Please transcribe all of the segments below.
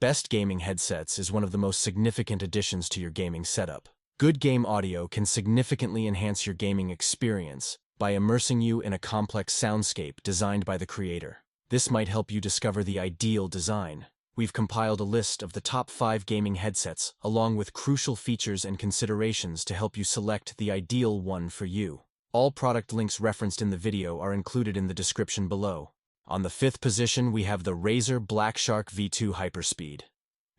Best Gaming Headsets is one of the most significant additions to your gaming setup. Good game audio can significantly enhance your gaming experience by immersing you in a complex soundscape designed by the creator. This might help you discover the ideal design. We've compiled a list of the top 5 gaming headsets along with crucial features and considerations to help you select the ideal one for you. All product links referenced in the video are included in the description below. On the 5th position, we have the Razer Blackshark V2 Hyperspeed.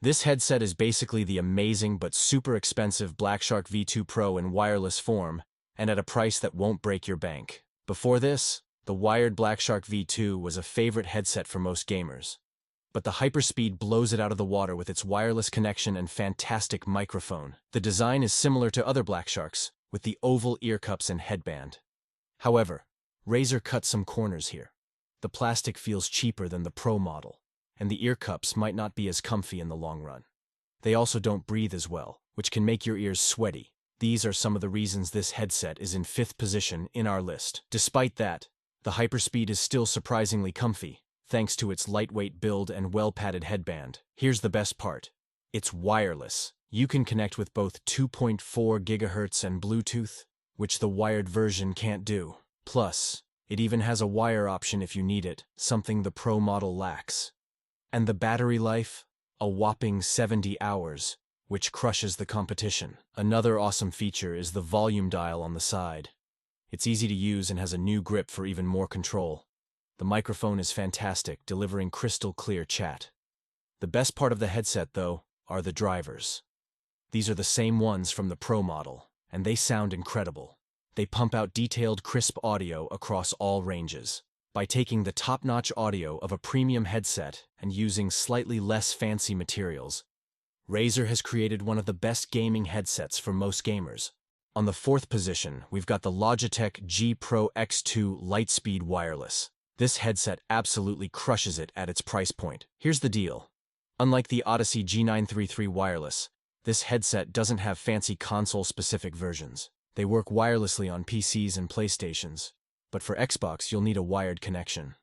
This headset is basically the amazing but super expensive Blackshark V2 Pro in wireless form and at a price that won't break your bank. Before this, the wired Blackshark V2 was a favorite headset for most gamers. But the Hyperspeed blows it out of the water with its wireless connection and fantastic microphone. The design is similar to other Blacksharks, with the oval ear cups and headband. However, Razer cut some corners here. The plastic feels cheaper than the Pro model, and the ear cups might not be as comfy in the long run. They also don't breathe as well, which can make your ears sweaty. These are some of the reasons this headset is in 5th position in our list. Despite that, the Hyperspeed is still surprisingly comfy, thanks to its lightweight build and well-padded headband. Here's the best part. It's wireless. You can connect with both 2.4 GHz and Bluetooth, which the wired version can't do. Plus, it even has a wire option if you need it, something the Pro model lacks. And the battery life? A whopping 70 hours, which crushes the competition. Another awesome feature is the volume dial on the side. It's easy to use and has a new grip for even more control. The microphone is fantastic, delivering crystal clear chat. The best part of the headset, though, are the drivers. These are the same ones from the Pro model, and they sound incredible. They pump out detailed, crisp audio across all ranges. By taking the top-notch audio of a premium headset and using slightly less fancy materials, Razer has created one of the best gaming headsets for most gamers. On the 4th position, we've got the Logitech G Pro X2 Lightspeed Wireless. This headset absolutely crushes it at its price point. Here's the deal. Unlike the Odyssey G933 Wireless, this headset doesn't have fancy console-specific versions. They work wirelessly on PCs and PlayStations, but for Xbox you'll need a wired connection.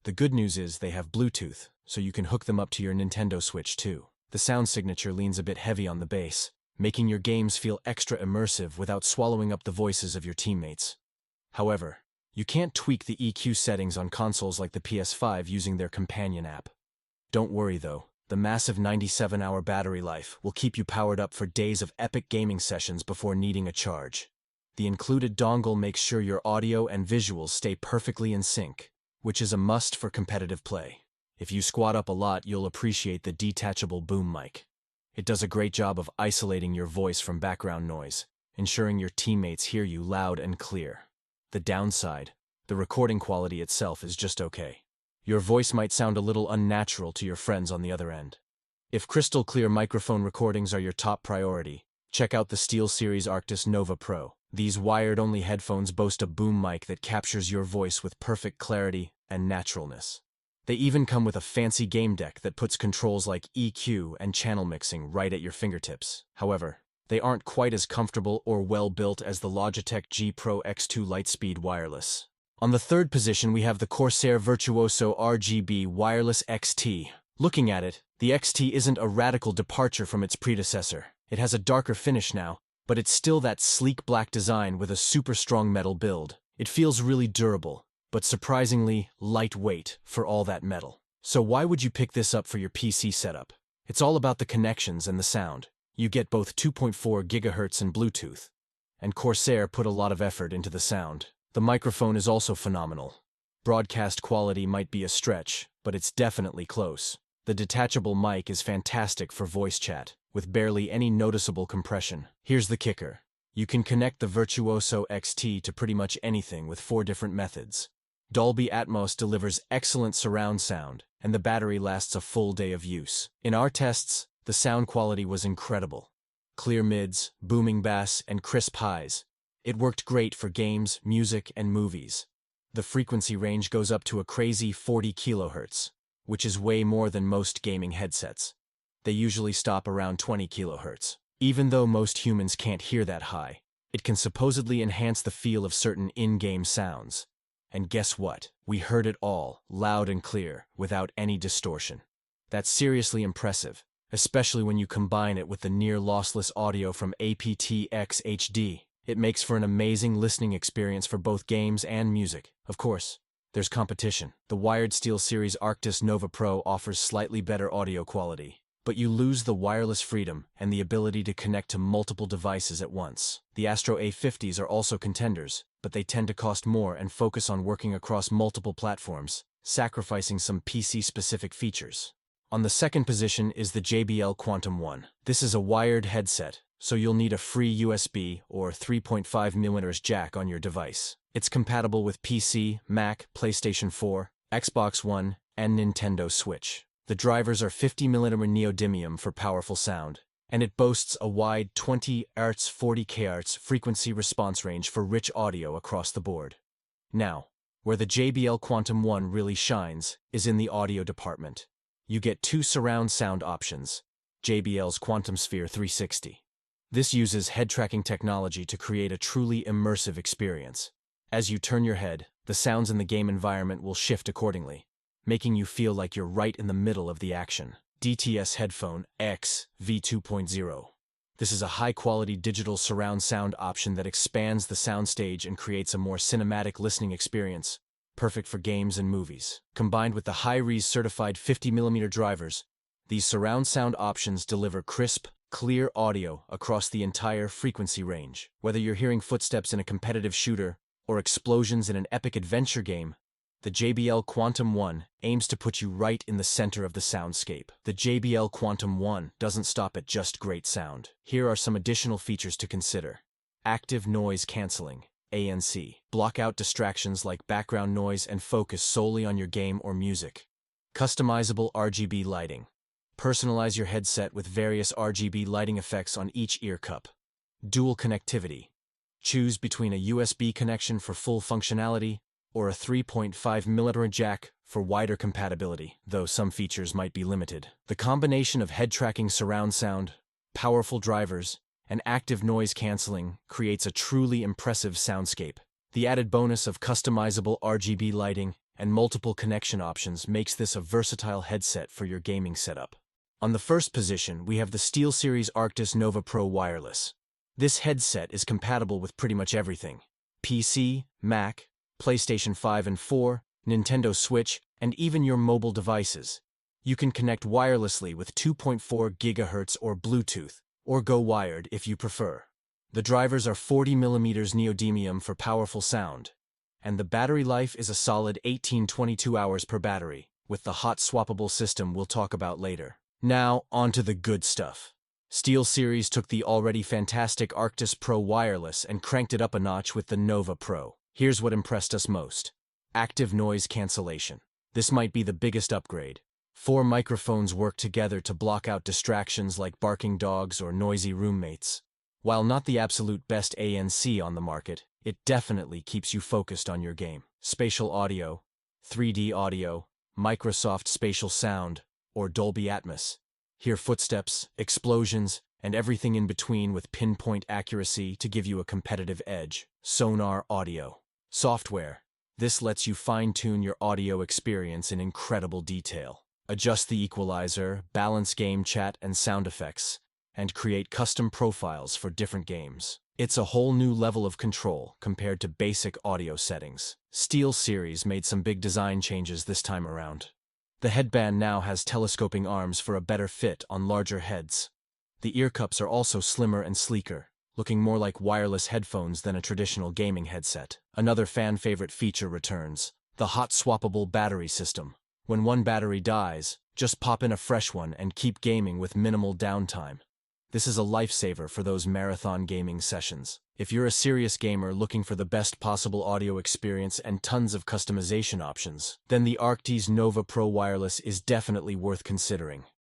The good news is they have Bluetooth, so you can hook them up to your Nintendo Switch too. The sound signature leans a bit heavy on the bass, making your games feel extra immersive without swallowing up the voices of your teammates. However, you can't tweak the EQ settings on consoles like the PS5 using their companion app. Don't worry though, the massive 97-hour battery life will keep you powered up for days of epic gaming sessions before needing a charge. The included dongle makes sure your audio and visuals stay perfectly in sync, which is a must for competitive play. If you squat up a lot, you'll appreciate the detachable boom mic. It does a great job of isolating your voice from background noise, ensuring your teammates hear you loud and clear. The downside, the recording quality itself is just okay. Your voice might sound a little unnatural to your friends on the other end. If crystal clear microphone recordings are your top priority, check out the SteelSeries Arctis Nova Pro. These wired-only headphones boast a boom mic that captures your voice with perfect clarity and naturalness. They even come with a fancy game deck that puts controls like EQ and channel mixing right at your fingertips. However, they aren't quite as comfortable or well-built as the Logitech G Pro X2 Lightspeed Wireless. On the 3rd position, we have the Corsair Virtuoso RGB Wireless XT. Looking at it, the XT isn't a radical departure from its predecessor. It has a darker finish now, but it's still that sleek black design with a super strong metal build. It feels really durable, but surprisingly lightweight for all that metal. So why would you pick this up for your PC setup? It's all about the connections and the sound. You get both 2.4 GHz and Bluetooth, and Corsair put a lot of effort into the sound. The microphone is also phenomenal. Broadcast quality might be a stretch, but it's definitely close. The detachable mic is fantastic for voice chat, with barely any noticeable compression. Here's the kicker. You can connect the Virtuoso XT to pretty much anything with 4 different methods. Dolby Atmos delivers excellent surround sound, and the battery lasts a full day of use. In our tests, the sound quality was incredible. Clear mids, booming bass, and crisp highs. It worked great for games, music, and movies. The frequency range goes up to a crazy 40 kHz, which is way more than most gaming headsets. They usually stop around 20 kHz. Even though most humans can't hear that high, it can supposedly enhance the feel of certain in-game sounds. And guess what? We heard it all, loud and clear, without any distortion. That's seriously impressive, especially when you combine it with the near-lossless audio from aptX HD. It makes for an amazing listening experience for both games and music. Of course, there's competition. The wired SteelSeries Arctis Nova Pro offers slightly better audio quality, but you lose the wireless freedom and the ability to connect to multiple devices at once. The Astro A50s are also contenders, but they tend to cost more and focus on working across multiple platforms, sacrificing some PC-specific features. On the second position is the JBL Quantum 1. This is a wired headset, so you'll need a free USB or 3.5mm jack on your device. It's compatible with PC, Mac, PlayStation 4, Xbox One, and Nintendo Switch. The drivers are 50mm neodymium for powerful sound, and it boasts a wide 20 Hz 40 kHz frequency response range for rich audio across the board. Now, where the JBL Quantum 1 really shines is in the audio department. You get two surround sound options, JBL's Quantum Sphere 360. This uses head tracking technology to create a truly immersive experience. As you turn your head, the sounds in the game environment will shift accordingly, making you feel like you're right in the middle of the action. DTS Headphone X V2.0. This is a high-quality digital surround sound option that expands the soundstage and creates a more cinematic listening experience, perfect for games and movies. Combined with the Hi-Res certified 50mm drivers, these surround sound options deliver crisp, clear audio across the entire frequency range. Whether you're hearing footsteps in a competitive shooter or explosions in an epic adventure game, the JBL Quantum 1 aims to put you right in the center of the soundscape. The JBL Quantum 1 doesn't stop at just great sound. Here are some additional features to consider. Active Noise Cancelling, ANC. Block out distractions like background noise and focus solely on your game or music. Customizable RGB lighting. Personalize your headset with various RGB lighting effects on each ear cup. Dual connectivity. Choose between a USB connection for full functionality or a 3.5mm jack for wider compatibility, though some features might be limited. The combination of head-tracking surround sound, powerful drivers, and active noise cancelling creates a truly impressive soundscape. The added bonus of customizable RGB lighting and multiple connection options makes this a versatile headset for your gaming setup. On the first position, we have the SteelSeries Arctis Nova Pro Wireless. This headset is compatible with pretty much everything: PC, Mac, PlayStation 5 and 4, Nintendo Switch, and even your mobile devices. You can connect wirelessly with 2.4 GHz or Bluetooth, or go wired if you prefer. The drivers are 40mm neodymium for powerful sound, and the battery life is a solid 18-22 hours per battery, with the hot swappable system we'll talk about later. Now, on to the good stuff. SteelSeries took the already fantastic Arctis Pro Wireless and cranked it up a notch with the Nova Pro. Here's what impressed us most: active noise cancellation. This might be the biggest upgrade. 4 microphones work together to block out distractions like barking dogs or noisy roommates. While not the absolute best ANC on the market, it definitely keeps you focused on your game. Spatial audio, 3D audio, Microsoft Spatial Sound, or Dolby Atmos. Hear footsteps, explosions, and everything in between with pinpoint accuracy to give you a competitive edge. Sonar audio. Software. This lets you fine-tune your audio experience in incredible detail. Adjust the equalizer, balance game chat and sound effects, and create custom profiles for different games. It's a whole new level of control compared to basic audio settings. SteelSeries made some big design changes this time around. The headband now has telescoping arms for a better fit on larger heads. The ear cups are also slimmer and sleeker, looking more like wireless headphones than a traditional gaming headset. Another fan-favorite feature returns: the hot swappable battery system. When one battery dies, just pop in a fresh one and keep gaming with minimal downtime. This is a lifesaver for those marathon gaming sessions. If you're a serious gamer looking for the best possible audio experience and tons of customization options, then the Arctis Nova Pro Wireless is definitely worth considering.